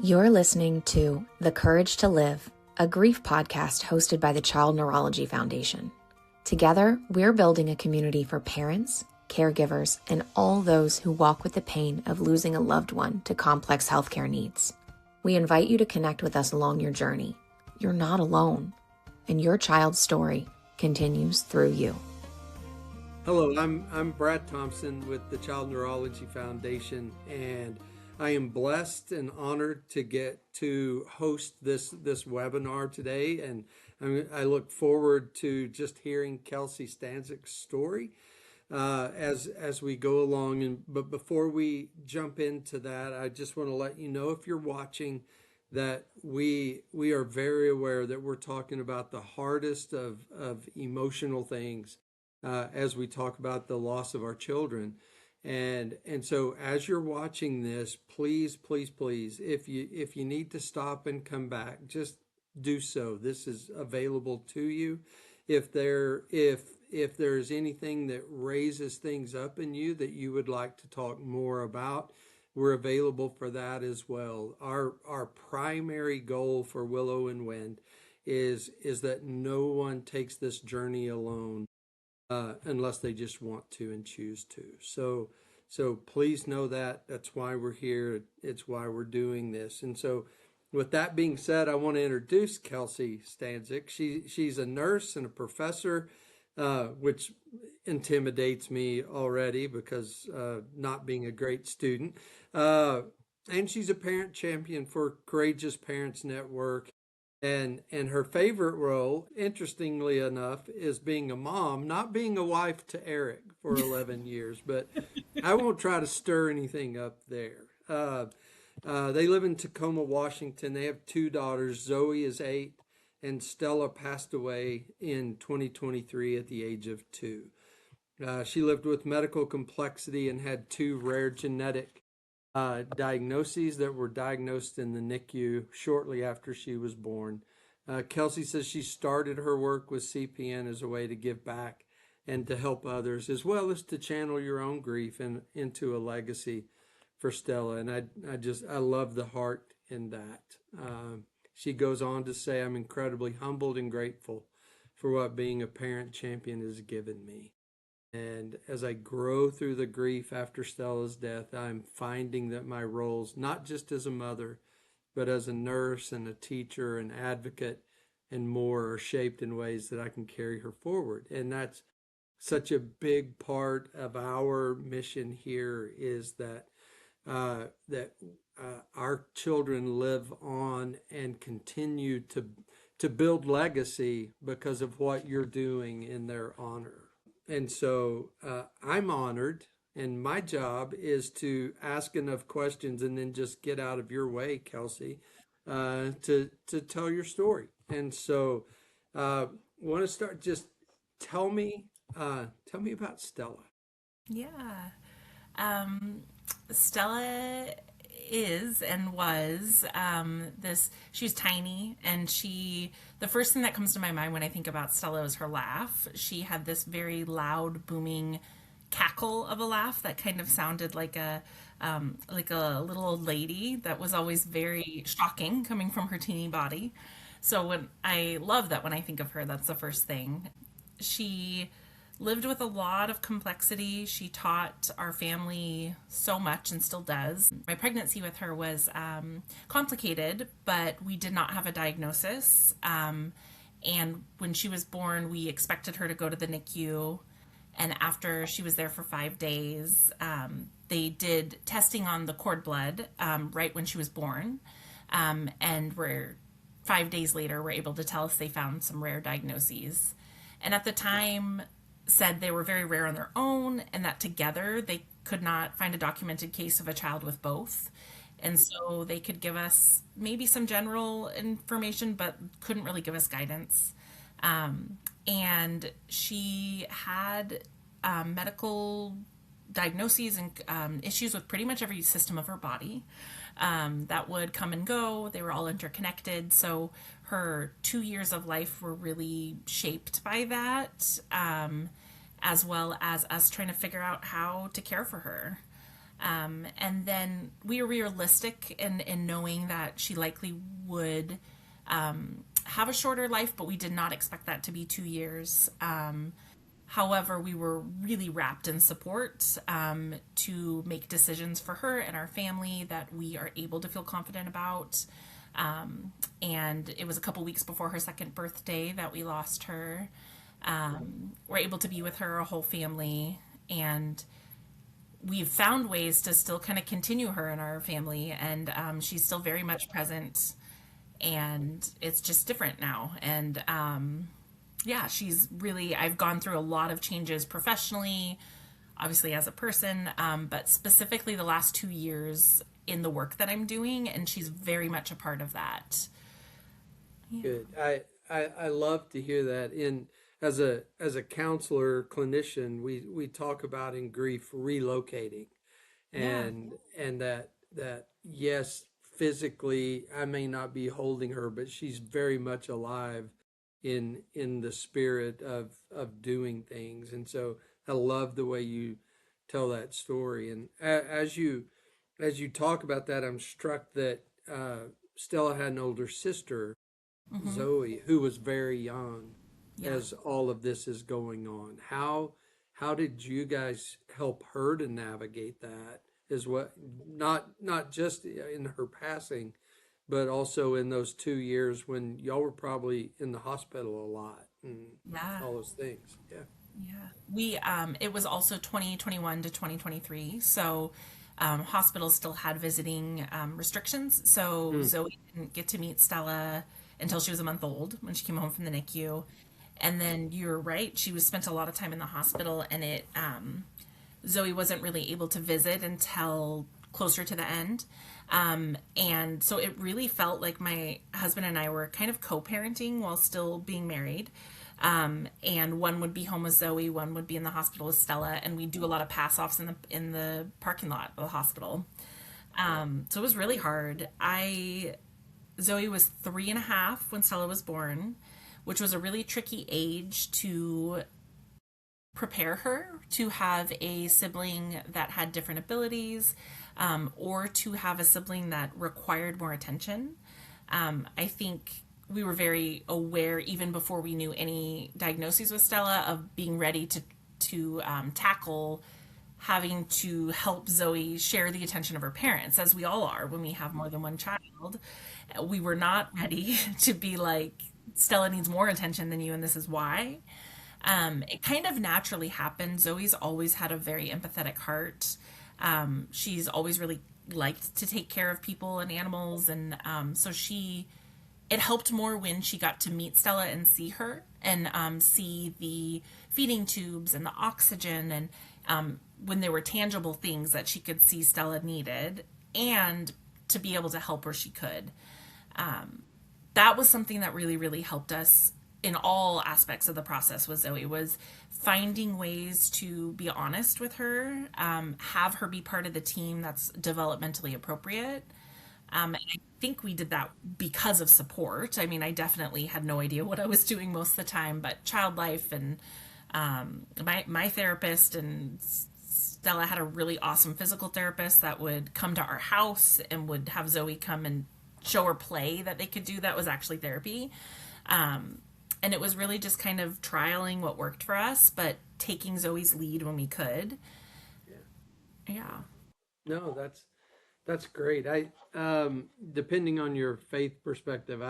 You're listening to The Courage to Live, a grief podcast hosted by the Child Neurology Foundation. Together, we're building a community for parents, caregivers, and all those who walk with the pain of losing a loved one to complex healthcare needs. We invite you to connect with us along your journey. You're not alone, and your child's story continues through you. Hello, I'm Brad Thompson with the Child Neurology Foundation, and I am blessed and honored to get to host this webinar today, and I look forward to just hearing Kelsey Stanczyk's story as we go along. But before we jump into that, I just want to let you know, if you're watching, that we are very aware that we're talking about the hardest of emotional things as we talk about the loss of our children. And so as you're watching this, please, if you need to stop and come back, just do so. This is available to you. If there's anything that raises things up in you that you would like to talk more about, we're available for that as well. Our primary goal for Willow and Wind is that no one takes this journey alone. Unless they just want to and choose to. So please know that. That's why we're here. It's why we're doing this. And so with that being said, I want to introduce Kelsey Stanczyk. She's a nurse and a professor, which intimidates me already because not being a great student. And she's a parent champion for Courageous Parents Network. And her favorite role, interestingly enough, is being a mom, not being a wife to Eric for 11 years. But I won't try to stir anything up there. They live in Tacoma, Washington. They have two daughters. Zoe is 8, and Stella passed away in 2023 at the age of 2. She lived with medical complexity and had 2 rare genetic diagnoses that were diagnosed in the NICU shortly after she was born. Kelsey says she started her work with CPN as a way to give back and to help others, as well as to channel your own grief into a legacy for Stella. And I love the heart in that. She goes on to say, I'm incredibly humbled and grateful for what being a parent champion has given me. And as I grow through the grief after Stella's death, I'm finding that my roles, not just as a mother, but as a nurse and a teacher and advocate and more, are shaped in ways that I can carry her forward. And that's such a big part of our mission here, is that our children live on and continue to build legacy because of what you're doing in their honor. And so I'm honored, and my job is to ask enough questions and then just get out of your way, Kelsey, to tell your story. And so I want to start. Just tell me about Stella. Yeah. Stella is and was she was tiny, and the first thing that comes to my mind when I think about Stella is her laugh. She had this very loud, booming cackle of a laugh that kind of sounded like a little old lady, that was always very shocking coming from her teeny body. So I love that when I think of her, that's the first thing. She lived with a lot of complexity. She taught our family so much and still does. My pregnancy with her was complicated, but we did not have a diagnosis. And when she was born, we expected her to go to the NICU. And after she was there for 5 days, they did testing on the cord blood right when she was born. And 5 days later, were able to tell us they found some rare diagnoses. And at the time, said they were very rare on their own, and that together they could not find a documented case of a child with both. And so they could give us maybe some general information, but couldn't really give us guidance. And she had medical diagnoses and issues with pretty much every system of her body that would come and go. They were all interconnected. So her 2 years of life were really shaped by that, as well as us trying to figure out how to care for her. And then we were realistic in knowing that she likely would have a shorter life, but we did not expect that to be 2 years. However, we were really wrapped in support to make decisions for her and our family that we are able to feel confident about. And it was a couple weeks before her second birthday that we lost her. We're able to be with her, a whole family, and we've found ways to still kind of continue her in our family, and she's still very much present, and it's just different now. And yeah, she's really, I've gone through a lot of changes professionally, obviously as a person, but specifically the last 2 years in the work that I'm doing, and she's very much a part of that. Yeah. Good. I love to hear that. In as a counselor clinician, we talk about in grief relocating, Yeah. and that yes, physically I may not be holding her, but she's very much alive in the spirit of doing things. And so I love the way you tell that story. And as you talk about that, I'm struck that Stella had an older sister, Hmm. Zoe, who was very young Yeah. as all of this is going on. How did you guys help her to navigate that? Is what not just in her passing, but also in those 2 years when y'all were probably in the hospital a lot and Yeah. all those things. Yeah. Yeah. It was also 2021 to 2023. So, hospitals still had visiting restrictions. So Zoe didn't get to meet Stella until she was a month old when she came home from the NICU. And then you're right, she was spent a lot of time in the hospital, and Zoe wasn't really able to visit until closer to the end. And so it really felt like my husband and I were kind of co-parenting while still being married. And one would be home with Zoe, one would be in the hospital with Stella, and we do a lot of pass-offs in the parking lot of the hospital. So it was really hard. Zoe was 3.5 when Stella was born, which was a really tricky age to prepare her to have a sibling that had different abilities, or to have a sibling that required more attention. I think we were very aware, even before we knew any diagnoses with Stella, of being ready to tackle having to help Zoe share the attention of her parents, as we all are when we have more than one child. We were not ready to be like, Stella needs more attention than you, and this is why. It kind of naturally happened. Zoe's always had a very empathetic heart. She's always really liked to take care of people and animals, and so it helped more when she got to meet Stella and see her, and see the feeding tubes and the oxygen, and when there were tangible things that she could see Stella needed, and to be able to help where she could. That was something that really, really helped us in all aspects of the process with Zoe, was finding ways to be honest with her, have her be part of the team that's developmentally appropriate. And I think we did that because of support. I mean, I definitely had no idea what I was doing most of the time, but Child Life and my therapist and Stella had a really awesome physical therapist that would come to our house and would have Zoe come and show her play that they could do that was actually therapy. And it was really just kind of trialing what worked for us, but taking Zoe's lead when we could. Yeah. Yeah. No, that's great. I depending on your faith perspective,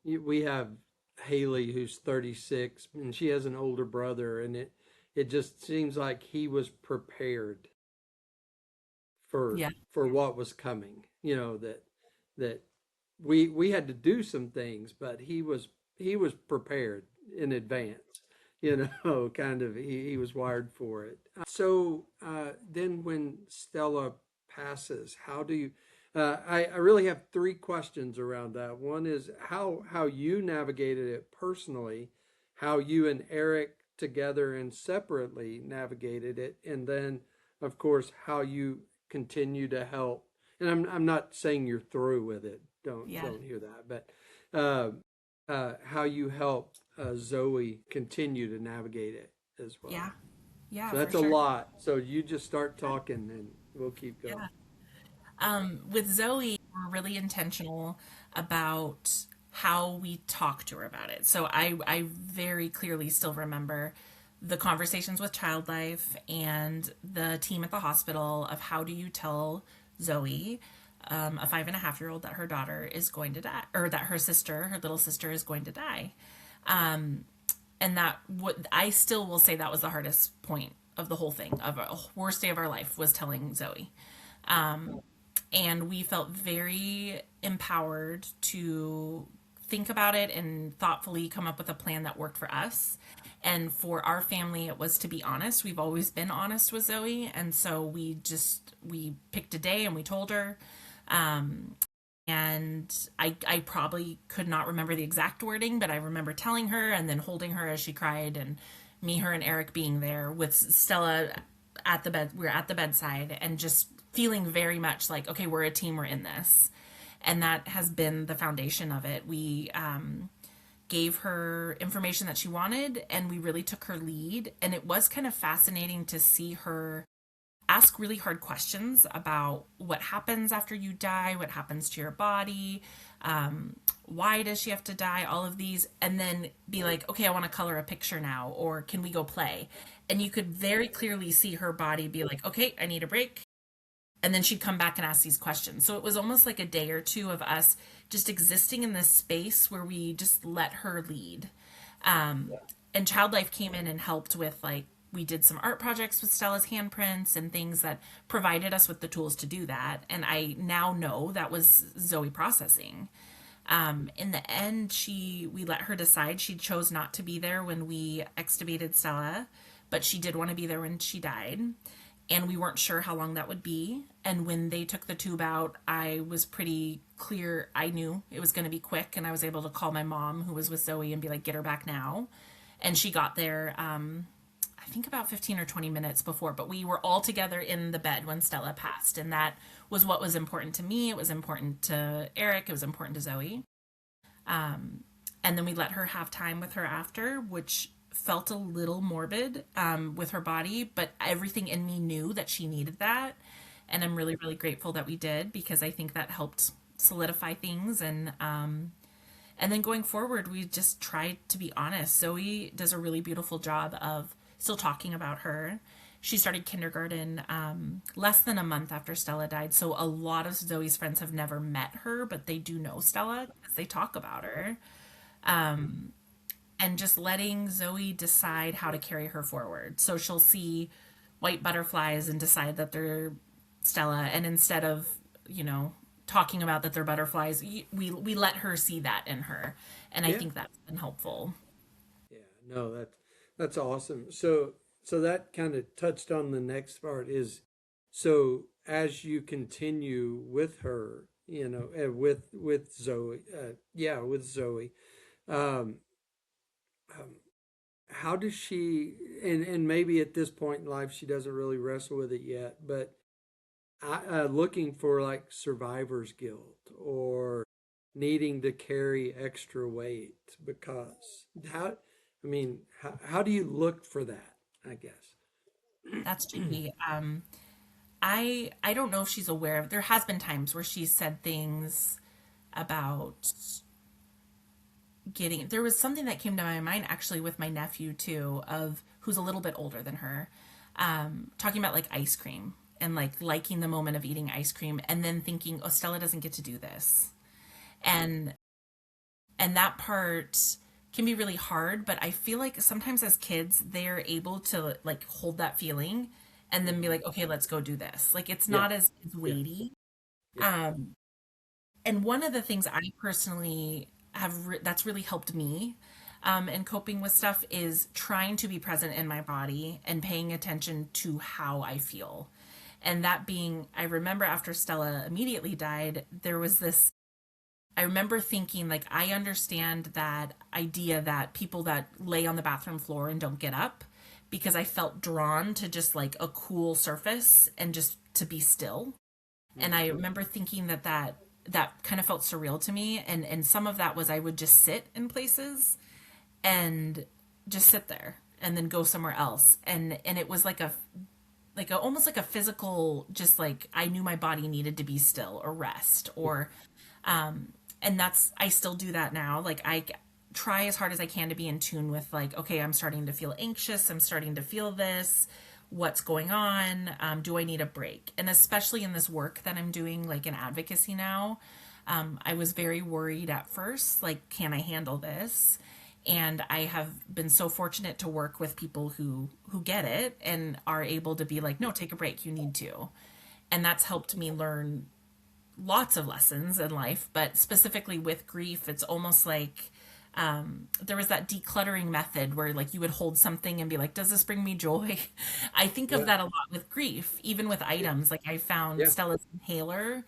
we have Haley who's 36 and she has an older brother, and it just seems like he was prepared for Yeah. what was coming. You know, that we had to do some things, but he was prepared in advance. You know, kind of he was wired for it. So then when Stella passes, how do you? I really have three questions around that. One is how you navigated it personally, how you and Eric together and separately navigated it, and then of course how you continue to help. And I'm not saying you're through with it. Yeah. Don't hear that, but how you help Zoe continue to navigate it as well. Yeah. Yeah, So that's for a sure. lot. So you just start talking and we'll keep going. Yeah. With Zoe, we're really intentional about how we talk to her about it. So I very clearly still remember the conversations with Child Life and the team at the hospital of how do you tell Zoe, a 5.5-year-old, that her daughter is going to die, or that her sister, her little sister, is going to die. And that what I still will say that was the hardest point of the whole thing, of a worst day of our life, was telling Zoe. And we felt very empowered to think about it and thoughtfully come up with a plan that worked for us. And for our family, it was to be honest. We've always been honest with Zoe. And so we picked a day and we told her. And I probably could not remember the exact wording, but I remember telling her and then holding her as she cried, and me, her, and Eric being there with Stella at the bed. We were at the bedside and just feeling very much like, okay, we're a team, we're in this. And that has been the foundation of it. We gave her information that she wanted, and we really took her lead. And it was kind of fascinating to see her ask really hard questions about what happens after you die, what happens to your body, why does she have to die, all of these, and then be like, okay, I want to color a picture now, or can we go play? And you could very clearly see her body be like, okay, I need a break. And then she'd come back and ask these questions. So it was almost like a day or two of us just existing in this space where we just let her lead. And Child Life came in and helped with, like, we did some art projects with Stella's handprints and things that provided us with the tools to do that. And I now know that was Zoe processing. In the end, we let her decide. She chose not to be there when we extubated Stella, but she did want to be there when she died. And we weren't sure how long that would be. And when they took the tube out, I was pretty clear. I knew it was going to be quick, and I was able to call my mom, who was with Zoe, and be like, get her back now. And she got there, I think about 15 or 20 minutes before, but we were all together in the bed when Stella passed. And that was what was important to me. It was important to Eric. It was important to Zoe. And then we let her have time with her after, which felt a little morbid with her body, but everything in me knew that she needed that. And I'm really, really grateful that we did, because I think that helped solidify things. And then going forward, we just tried to be honest. Zoe does a really beautiful job of still talking about her. She started kindergarten less than a month after Stella died. So a lot of Zoe's friends have never met her, but they do know Stella because they talk about her. And just letting Zoe decide how to carry her forward. So she'll see white butterflies and decide that they're Stella. And instead of, talking about that they're butterflies, we let her see that in her. And I think that's been helpful. Yeah, no, that's awesome. So that kind of touched on the next part is, so as you continue with her, with Zoe, with Zoe, how does she, and maybe at this point in life she doesn't really wrestle with it yet, but looking for like survivor's guilt or needing to carry extra weight, because how do you look for that, I guess? That's tricky. I don't know if she's aware of. There has been times where she's said things about getting. There was something that came to my mind actually with my nephew too, of who's a little bit older than her, talking about like ice cream and like liking the moment of eating ice cream, and then thinking, oh, Stella doesn't get to do this, and that part can be really hard. But I feel like sometimes as kids, they're able to like hold that feeling and then be like, okay, let's go do this. Like it's not as weighty. Yeah. And one of the things I personally have that's really helped me in coping with stuff is trying to be present in my body and paying attention to how I feel. And that being, I remember after Stella immediately died, there was this, I remember thinking, like, I understand that idea that people that lay on the bathroom floor and don't get up, because I felt drawn to just like a cool surface and just to be still. And I remember thinking that kind of felt surreal to me. And some of that was I would just sit in places and just sit there and then go somewhere else. And it was like a almost like a physical, just like I knew my body needed to be still or rest or and that's I still do that now. Like I try as hard as I can to be in tune with like, okay, I'm starting to feel anxious, I'm starting to feel this, what's going on, do I need a break? And especially in this work that I'm doing, like in advocacy now, I was very worried at first, like, can I handle this? And I have been so fortunate to work with people who get it and are able to be like, no, take a break, you need to. And that's helped me learn lots of lessons in life, but specifically with grief, it's almost like there was that decluttering method where like you would hold something and be like, does this bring me joy? I think of Yeah. that a lot with grief, even with items. Like I found Yeah. Stella's inhaler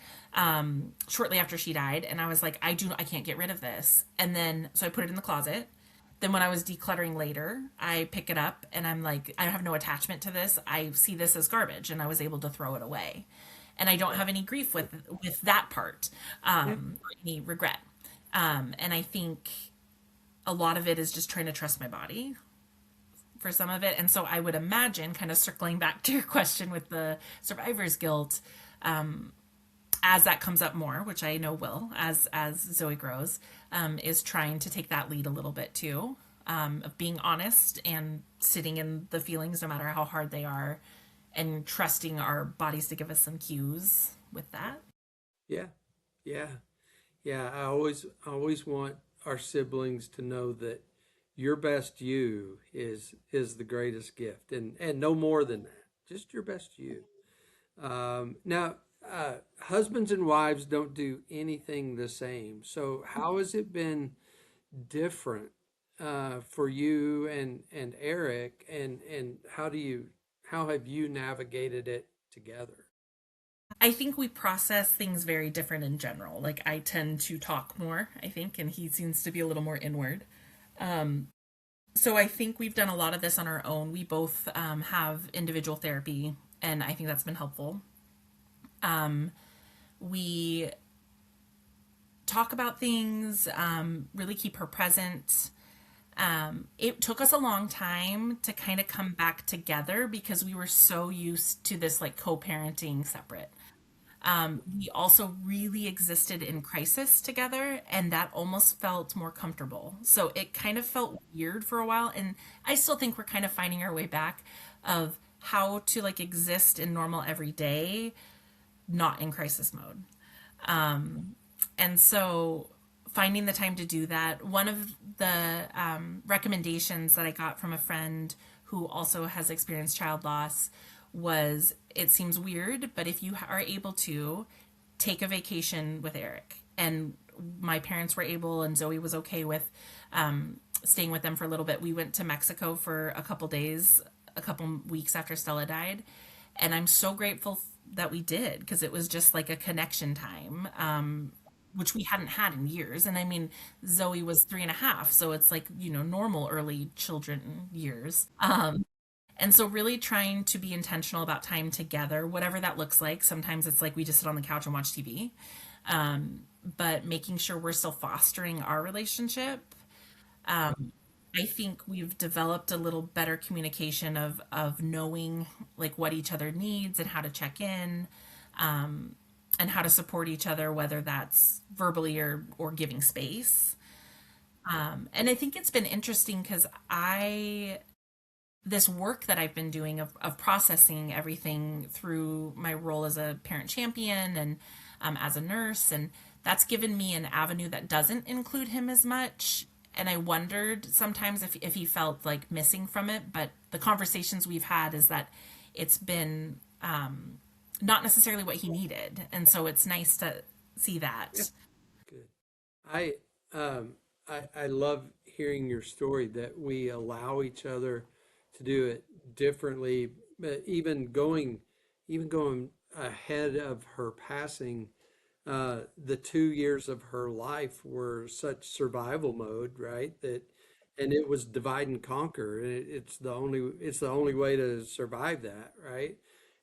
shortly after she died, and I was like, I can't get rid of this. And then so I put it in the closet. Then when I was decluttering later, I pick it up and I'm like, I have no attachment to this. I see this as garbage, and I was able to throw it away. And I don't have any grief with that part, Yeah. or any regret. And I think a lot of it is just trying to trust my body for some of it. And so I would imagine, kind of circling back to your question with the survivor's guilt, as that comes up more, which I know will, as Zoe grows, is trying to take that lead a little bit too, of being honest and sitting in the feelings no matter how hard they are, and trusting our bodies to give us some cues with that. Yeah. Yeah. Yeah. I always want our siblings to know that your best you is the greatest gift, and no more than that. Just your best you. Now, husbands and wives don't do anything the same. So, how has it been different for you and Eric, and how have you navigated it together? I think we process things very different in general. Like I tend to talk more, I think, and he seems to be a little more inward. So I think we've done a lot of this on our own. We both have individual therapy, and I think that's been helpful. We talk about things, really keep her present. It took us a long time to kind of come back together because we were so used to this like co-parenting separate. We also really existed in crisis together, and that almost felt more comfortable. So it kind of felt weird for a while, and I still think we're kind of finding our way back of how to like exist in normal everyday, not in crisis mode. And so finding the time to do that, one of the recommendations that I got from a friend who also has experienced child loss was, it seems weird, but if you are able to take a vacation with Eric, and my parents were able, and Zoe was okay with staying with them for a little bit. We went to Mexico for a couple days, a couple weeks after Stella died, and I'm so grateful that we did, because it was just like a connection time, which we hadn't had in years. And I mean, Zoe was 3.5, so it's like, normal early children years. And so really trying to be intentional about time together, whatever that looks like. Sometimes it's like we just sit on the couch and watch TV, but making sure we're still fostering our relationship. I think we've developed a little better communication of knowing like what each other needs and how to check in, and how to support each other, whether that's verbally or giving space. And I think it's been interesting because this work that I've been doing of processing everything through my role as a parent champion and as a nurse, and that's given me an avenue that doesn't include him as much. And I wondered sometimes if he felt like missing from it, but the conversations we've had is that it's been not necessarily what he needed, and so it's nice to see Yeah. that. Good. I I love hearing your story that we allow each other to do it differently, but even going ahead of her passing, the 2 years of her life were such survival mode, right? And it was divide and conquer. And it's the only way to survive that, right?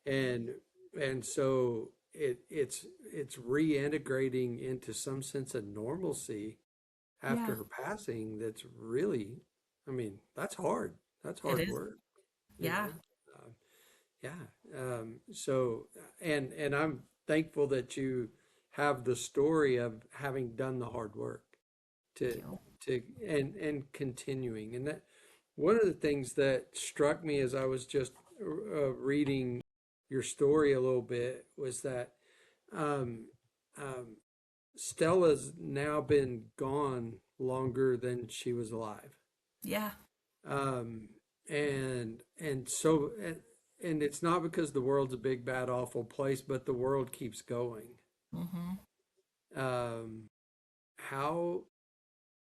And so it's reintegrating into some sense of normalcy after Yeah. her passing. That's really, I mean, that's hard. That's It hard is. work, you Yeah. know. Yeah. So, and I'm thankful that you have the story of having done the hard work Thank to you. and continuing. And that one of the things that struck me as I was just reading your story a little bit was that um, um, Stella's now been gone longer than she was alive. Yeah. Um, and it's not because the world's a big bad awful place, but the world keeps going. Hmm. Um, how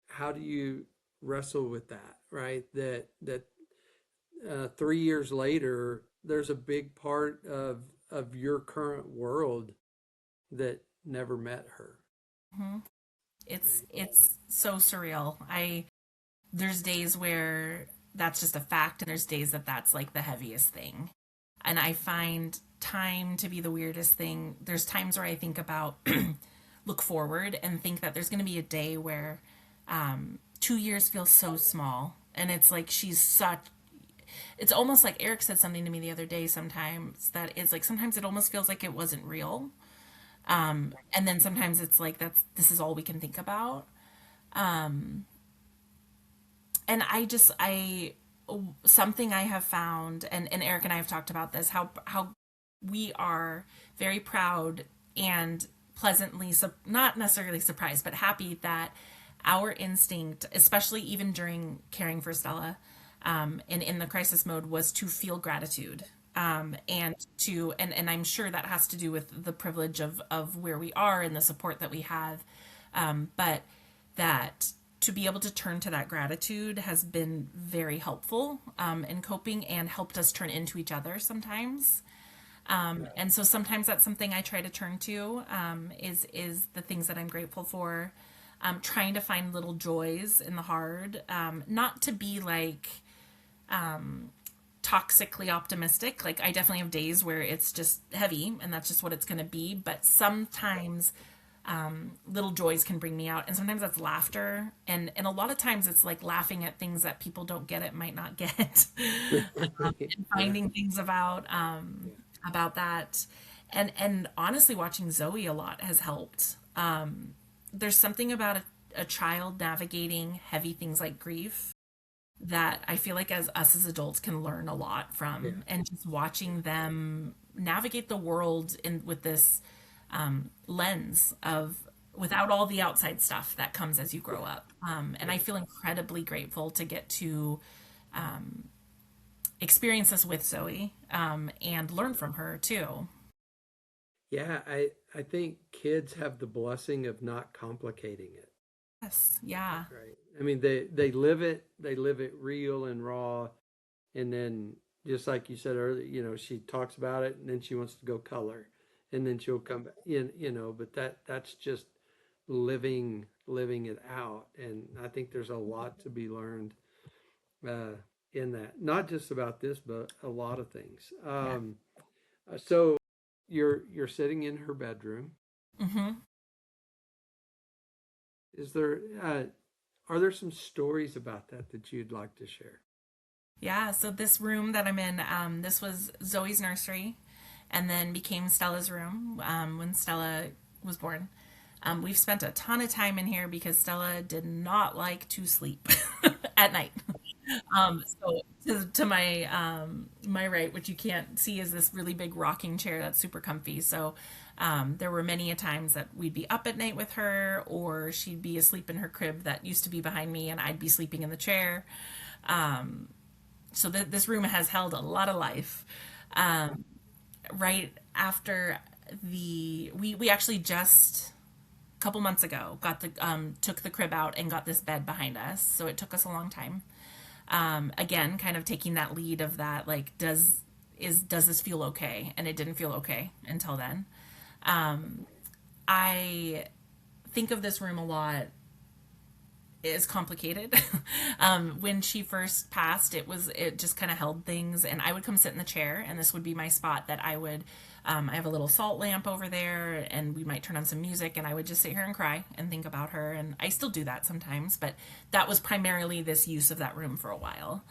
how do you wrestle with that, right? That 3 years later, there's a big part of your current world that never met her, Hmm. It's right? it's so surreal. There's days where that's just a fact, and there's days that that's like the heaviest thing. And I find time to be the weirdest thing. There's times where I think about look forward and think that there's going to be a day where 2 years feels so small, and it's like she's such. It's almost like Eric said something to me the other day. Sometimes that it's like sometimes it almost feels like it wasn't real, and then sometimes it's like this is all we can think about. And I something I have found, and Eric and I have talked about this, how we are very proud and pleasantly not necessarily surprised but happy that our instinct, especially even during caring for Stella, and in the crisis mode, was to feel gratitude, and I'm sure that has to do with the privilege of where we are and the support that we have, but that to be able to turn to that gratitude has been very helpful, in coping, and helped us turn into each other sometimes. And so sometimes that's something I try to turn to, is the things that I'm grateful for. Trying to find little joys in the hard, not to be like toxically optimistic. Like I definitely have days where it's just heavy, and that's just what it's going to be. But sometimes little joys can bring me out, and sometimes that's laughter, and a lot of times it's like laughing at things that people don't get, it might not get, and Yeah, finding things about that, and honestly watching Zoe a lot has helped. There's something about a child navigating heavy things like grief that I feel like as us as adults can learn a lot yeah, from, and just watching them navigate the world in with this lens of without all the outside stuff that comes as you grow yeah, up. And I yeah. feel incredibly grateful to get to experience this with Zoe, and learn from her too. Yeah, I think kids have the blessing of not complicating it, Yes, yeah, right? I mean, they live it real and raw, and then just like you said earlier, she talks about it, and then she wants to go color, and then she'll come back in, but that's just living it out, and I think there's a lot to be learned uh, in that, not just about this, but a lot of things. yeah. So you're sitting in her bedroom. Hmm. Is there are there some stories about that you'd like to share? Yeah, so this room that I'm in, this was Zoe's nursery, and then became Stella's room, when Stella was born. We've spent a ton of time in here because Stella did not like to sleep at night. So to my right, which you can't see, is this really big rocking chair that's super comfy. So there were many a times that we'd be up at night with her, or she'd be asleep in her crib that used to be behind me, and I'd be sleeping in the chair. So this room has held a lot of life. Right after we actually just a couple months ago got the took the crib out and got this bed behind us. So it took us a long time. Again, kind of taking that lead of that, like, does this feel okay? And it didn't feel okay until then. I think of this room a lot. Is complicated. When she first passed, it just kind of held things, and I would come sit in the chair, and this would be my spot that I would. I have a little salt lamp over there, and we might turn on some music, and I would just sit here and cry and think about her, and I still do that sometimes, but that was primarily this use of that room for a while.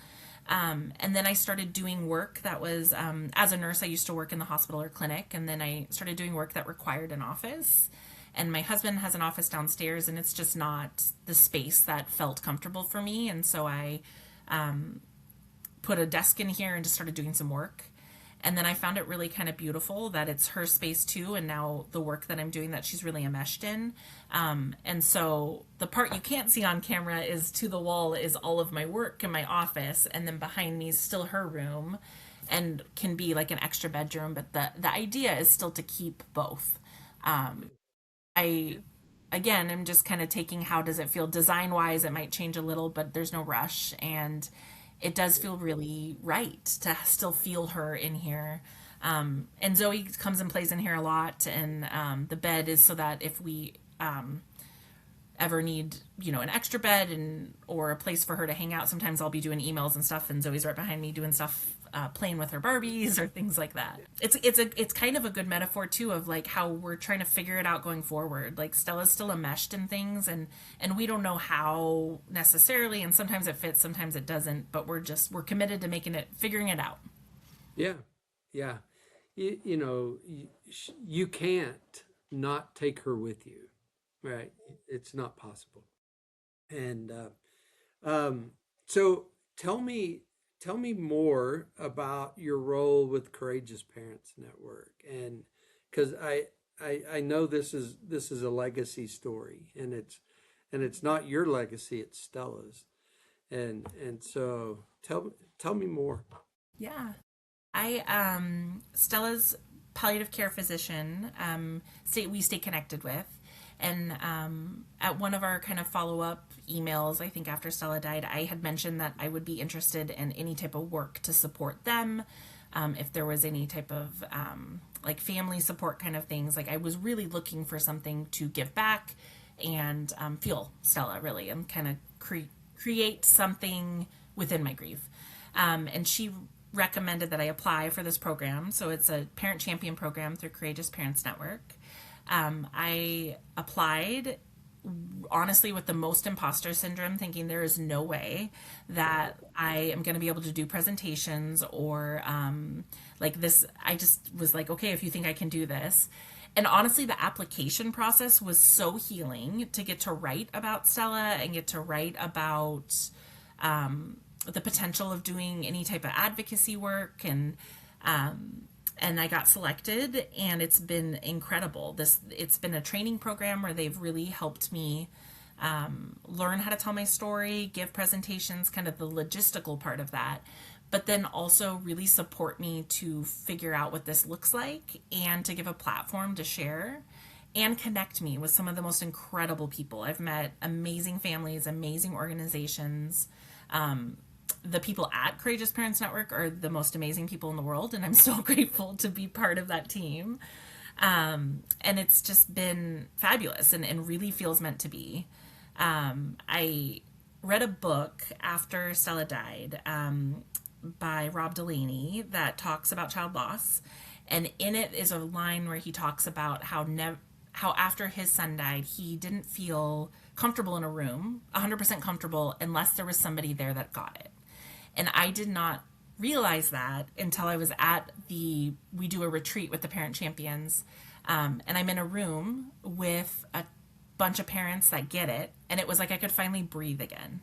And then I started doing work that was, as a nurse, I used to work in the hospital or clinic, and then I started doing work that required an office. And my husband has an office downstairs, and it's just not the space that felt comfortable for me. And so I put a desk in here and just started doing some work. And then I found it really kind of beautiful that it's her space too. And now the work that I'm doing that she's really enmeshed in. And so the part you can't see on camera is to the wall is all of my work in my office. And then behind me is still her room and can be like an extra bedroom. But the idea is still to keep both. I, again, am just kind of taking how does it feel design wise. It might change a little, but there's no rush. And it does feel really right to still feel her in here. And Zoe comes and plays in here a lot. And the bed is so that if we ever need, an extra bed or a place for her to hang out, sometimes I'll be doing emails and stuff, and Zoe's right behind me doing stuff, playing with her Barbies or things like that. It's kind of a good metaphor too of like how we're trying to figure it out going forward. Like Stella's still enmeshed in things, and we don't know how necessarily, and sometimes it fits, sometimes it doesn't, but we're committed to figuring it out. Yeah. Yeah. You can't not take her with you, right? It's not possible. And so tell me more about your role with Courageous Parents Network, and because I know this is a legacy story, and it's not your legacy, it's Stella's, and so tell me more. Yeah. Stella's palliative care physician, we stay connected with. And at one of our kind of follow-up emails, I think after Stella died, I had mentioned that I would be interested in any type of work to support them. If there was any type of like family support kind of things, like I was really looking for something to give back and fuel Stella really and kind of create something within my grief. And she recommended that I apply for this program. So it's a parent champion program through Courageous Parents Network. I applied honestly with the most imposter syndrome, thinking there is no way that I am going to be able to do presentations or like this. I just was like, okay, if you think I can do this. And honestly, the application process was so healing to get to write about Stella and get to write about the potential of doing any type of advocacy work, and I got selected, and it's been incredible. It's been a training program where they've really helped me learn how to tell my story, give presentations, kind of the logistical part of that, but then also really support me to figure out what this looks like and to give a platform to share and connect me with some of the most incredible people. I've met amazing families, amazing organizations. The people at Courageous Parents Network are the most amazing people in the world, and I'm so grateful to be part of that team. And it's just been fabulous and really feels meant to be. I read a book after Stella died by Rob Delaney that talks about child loss. And in it is a line where he talks about how after his son died, he didn't feel comfortable in a room, 100% comfortable, unless there was somebody there that got it. And I did not realize that until I was we do a retreat with the parent champions. And I'm in a room with a bunch of parents that get it. And it was like I could finally breathe again.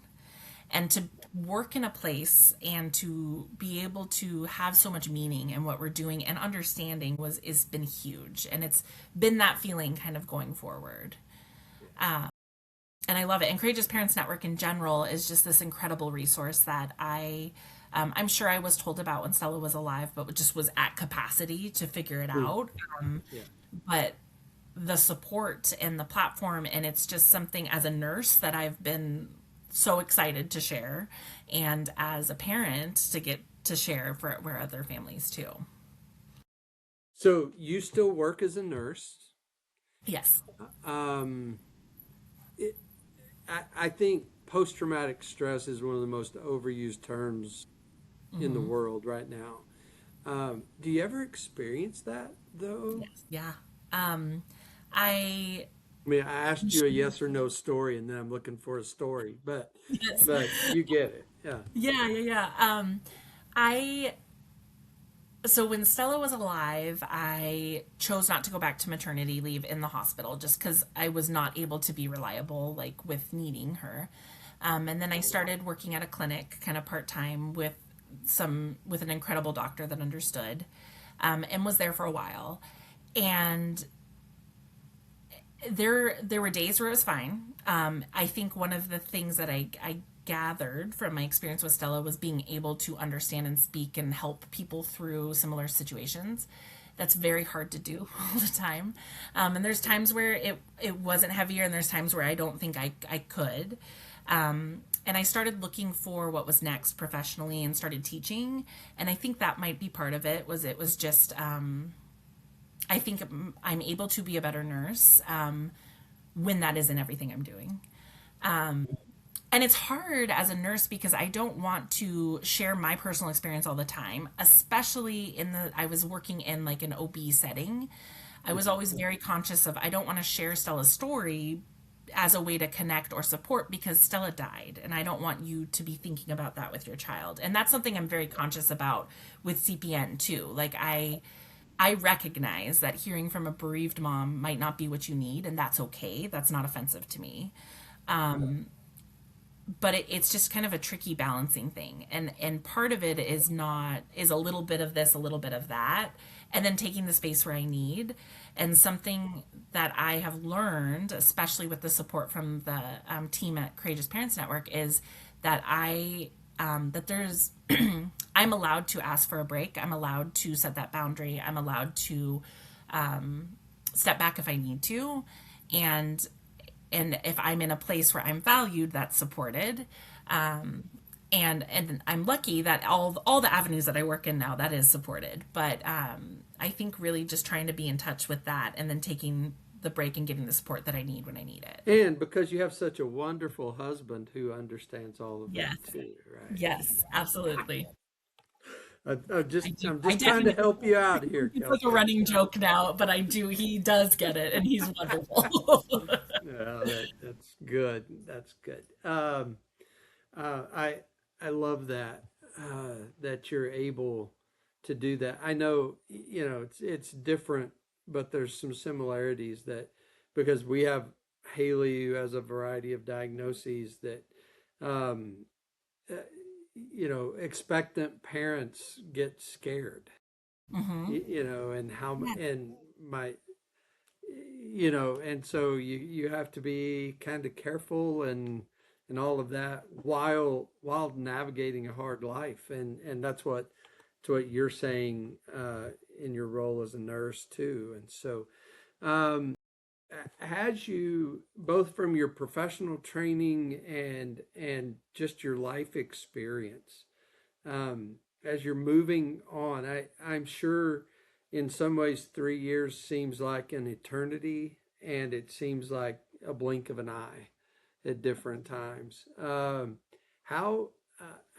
And to work in a place and to be able to have so much meaning in what we're doing and understanding is been huge. And it's been that feeling kind of going forward. And I love it. And Courageous Parents Network in general is just this incredible resource that I'm sure I was told about when Stella was alive, but just was at capacity to figure it out. But the support and the platform, and it's just something as a nurse that I've been so excited to share, and as a parent to get to share for other families too. So you still work as a nurse? Yes. I think post-traumatic stress is one of the most overused terms in the world right now. Do you ever experience that though? Yes. Yeah. I I mean, I asked you a yes or no story, and then I'm looking for a story, Yes. but you get it. Yeah. Yeah. I so when Stella was alive, I chose not to go back to maternity leave in the hospital just because I was not able to be reliable, like with needing her. And then I started working at a clinic, kind of part time, with an incredible doctor that understood, and was there for a while. And there were days where it was fine. I think one of the things that I gathered from my experience with Stella was being able to understand and speak and help people through similar situations. That's very hard to do all the time. And there's times where it wasn't heavier, and there's times where I don't think I could. And I started looking for what was next professionally and started teaching. And I think that might be part of it. It was just I think I'm able to be a better nurse when that isn't everything I'm doing. And it's hard as a nurse because I don't want to share my personal experience all the time, especially I was working in like an OB setting. I was always very conscious of, I don't want to share Stella's story as a way to connect or support because Stella died. And I don't want you to be thinking about that with your child. And that's something I'm very conscious about with CPN too. Like I recognize that hearing from a bereaved mom might not be what you need, and that's okay. That's not offensive to me. But it's just kind of a tricky balancing thing. And part of it is a little bit of this, a little bit of that, and then taking the space where I need. And something that I have learned, especially with the support from the team at Courageous Parents Network, is that that there's I'm allowed to ask for a break. I'm allowed to set that boundary. I'm allowed to step back if I need to, and if I'm in a place where I'm valued, that's supported. And I'm lucky that all the avenues that I work in now, that is supported. But I think really just trying to be in touch with that, and then taking the break and giving the support that I need when I need it. And because you have such a wonderful husband who understands all of Yes. that too, right? Yes, absolutely. I'm just trying to help you out here, It's Kelsey. like a running joke now, but he does get it, and he's wonderful. Yeah, that's good. That's good. I love that that you're able to do that. I know it's different, but there's some similarities that because we have Haley who has a variety of diagnoses that um, uh, expectant parents get scared. Hmm. And how Yeah. and my and so you have to be kind of careful and all of that while navigating a hard life, and that's what you're saying in your role as a nurse too. And so um has you both from your professional training and just your life experience as you're moving on, I'm sure in some ways 3 years seems like an eternity, and it seems like a blink of an eye at different times. How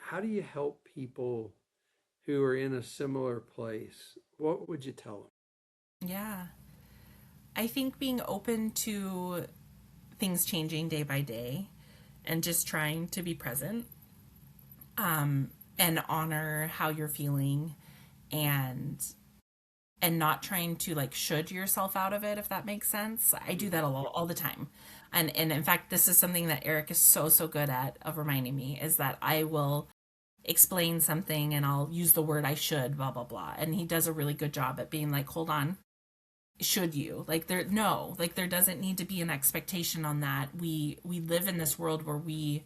how do you help people who are in a similar place? What would you tell Yeah. I think being open to things changing day by day and just trying to be present, and honor how you're feeling, and not trying to like should yourself out of it, if that makes sense. I do that all the time. And in fact, this is something that Eric is so good at of reminding me, is that I will explain something and I'll use the word I should, blah blah blah. And he does a really good job at being like, hold on, should you? Like there doesn't need to be an expectation on that. We live in this world where we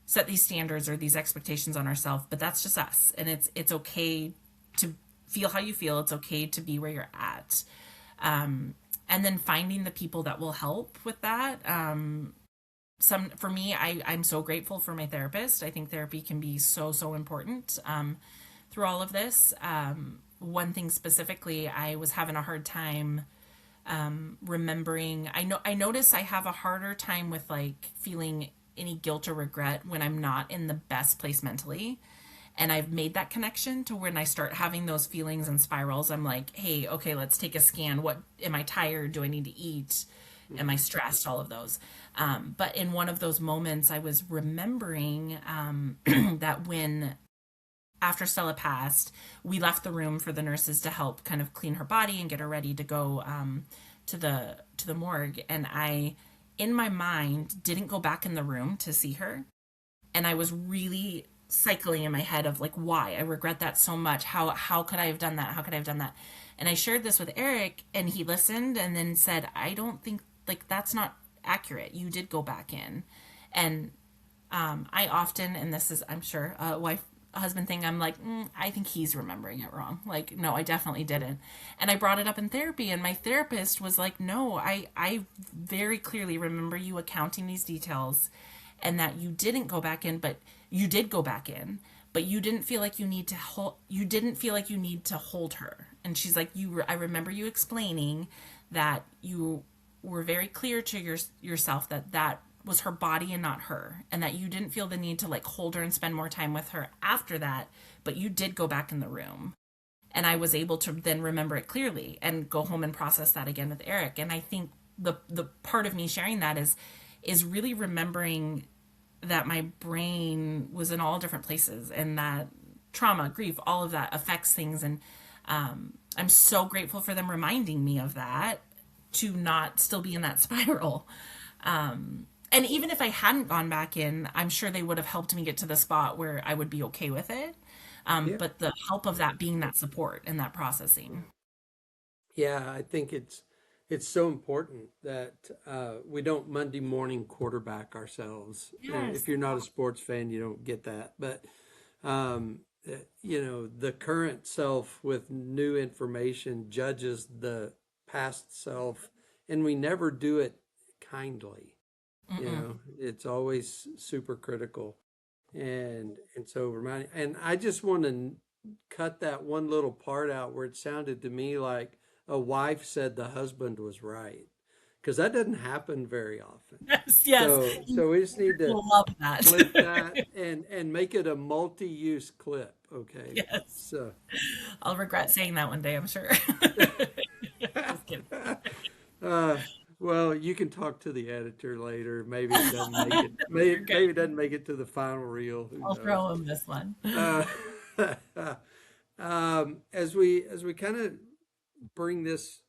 set these standards or these expectations on ourselves, but that's just us. And it's okay to feel how you feel. It's okay to be where you're at. And then finding the people that will help with that. For me, I'm so grateful for my therapist. I think therapy can be so important through all of this. One thing specifically, I was having a hard time remembering. I notice I have a harder time with like feeling any guilt or regret when I'm not in the best place mentally. And I've made that connection to when I start having those feelings and spirals, I'm like, hey, okay, let's take a scan. What am I tired? Do I need to eat? Am I stressed? All of those. But in one of those moments, I was remembering that when after Stella passed, we left the room for the nurses to help kind of clean her body and get her ready to go to the morgue. And I, in my mind, didn't go back in the room to see her. And I was really cycling in my head of like, why? I regret that so much. How could I have done that? How could I have done that? And I shared this with Eric, and he listened and then said, I don't think, like, that's not accurate. You did go back in. And I often, and this is, I'm sure, a husband thing, I'm like, I think he's remembering it wrong. Like, no, I definitely didn't. And I brought it up in therapy, and my therapist was like, no, I very clearly remember you accounting these details, and that you didn't go back in, but you did go back in, but you didn't feel like you need to hold her. And she's like, I remember you explaining that you were very clear to yourself that was her body and not her, and that you didn't feel the need to like hold her and spend more time with her after that, but you did go back in the room. And I was able to then remember it clearly and go home and process that again with Eric. And I think the part of me sharing that is really remembering that my brain was in all different places, and that trauma, grief, all of that affects things. And I'm so grateful for them reminding me of that, to not still be in that spiral. And even if I hadn't gone back in, I'm sure they would have helped me get to the spot where I would be okay with it. But the help of that being that support and that processing. Yeah, I think it's so important that we don't Monday morning quarterback ourselves. Yes. If you're not a sports fan, you don't get that. But the current self with new information judges the past self, and we never do it kindly. It's always super critical. And so and I just want to cut that one little part out where it sounded to me like a wife said the husband was right, because that doesn't happen very often. Yes. So we just need to Love that. clip that and make it a multi-use clip. Okay. Yes. So I'll regret saying that one day, I'm sure. Just kidding. well, you can talk to the editor later. Maybe it doesn't make it. Maybe it doesn't make it to the final reel. Who I'll knows? throw him this one. As we kind of bring this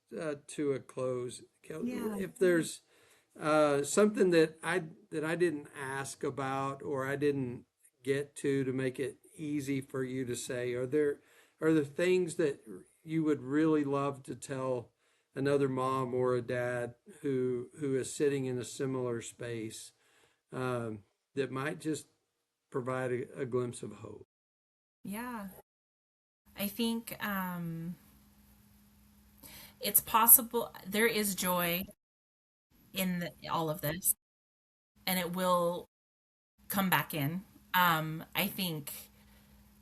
to a close, if there's something that I didn't ask about, or I didn't get to make it easy for you to say, are there things that you would really love to tell another mom or a dad who is sitting in a similar space, that might just provide a glimpse of hope? Yeah. I think it's possible. There is joy in all of this, and it will come back in. I think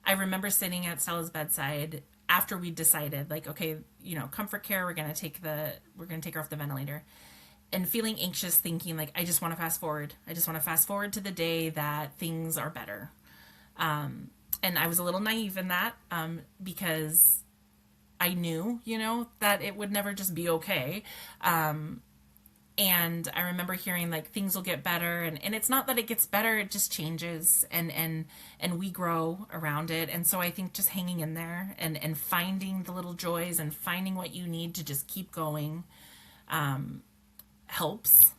I remember sitting at Stella's bedside after we decided, like, okay, comfort care, we're gonna take her off the ventilator, and feeling anxious, thinking like, I just want to fast forward. I just want to fast forward to the day that things are better. And I was a little naive in that, because I knew, that it would never just be okay. And I remember hearing like things will get better, and it's not that it gets better, it just changes, and we grow around it. And so I think just hanging in there and finding the little joys and finding what you need to just keep going helps.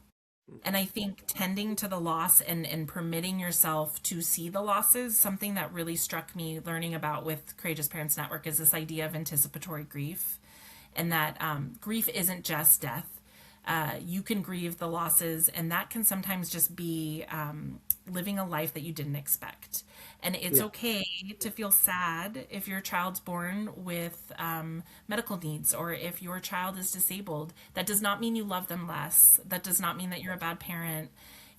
And I think tending to the loss and permitting yourself to see the losses, something that really struck me learning about with Courageous Parents Network, is this idea of anticipatory grief, and that grief isn't just death. You can grieve the losses, and that can sometimes just be living a life that you didn't expect. And it's okay to feel sad if your child's born with medical needs, or if your child is disabled. That does not mean you love them less. That does not mean that you're a bad parent.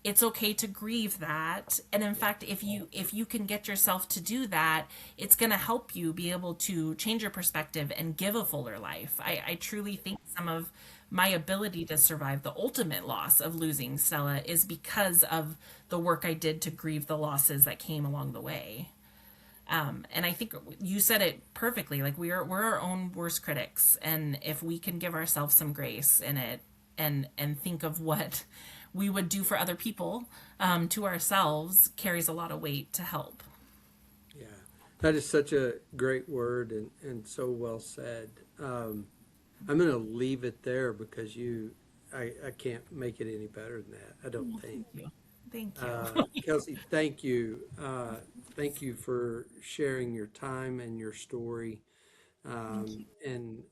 It's okay to grieve that. And in fact, if you can get yourself to do that, it's going to help you be able to change your perspective and give a fuller life. I truly think some of my ability to survive the ultimate loss of losing Stella is because of the work I did to grieve the losses that came along the way. And I think you said it perfectly. Like we're our own worst critics, and if we can give ourselves some grace in it, and think of what we would do for other people, to ourselves, carries a lot of weight to help. Yeah, that is such a great word and so well said. I'm going to leave it there because I can't make it any better than that. I don't think. Thank you. Kelsey, thank you. Thank you for sharing your time and your story. And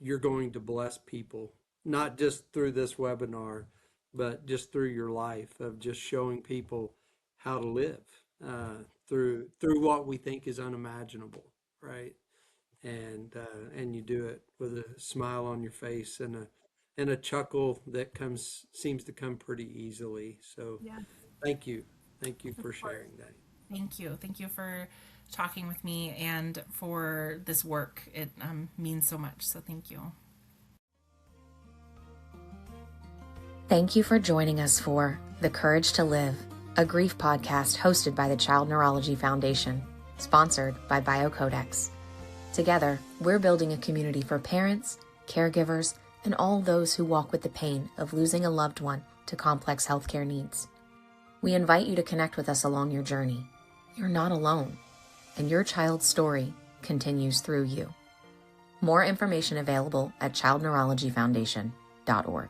you're going to bless people, not just through this webinar, but just through your life of just showing people how to live through what we think is unimaginable, right? And you do it with a smile on your face and a chuckle that seems to come pretty easily. So Yeah. thank you for Of course. sharing that. Thank you for talking with me and for this work. It means so much, so thank you. Thank you for joining us for The Courage to Live, a grief podcast hosted by the Child Neurology Foundation, sponsored by BioCodex. Together, we're building a community for parents, caregivers, and all those who walk with the pain of losing a loved one to complex healthcare needs. We invite you to connect with us along your journey. You're not alone, and your child's story continues through you. More information available at childneurologyfoundation.org.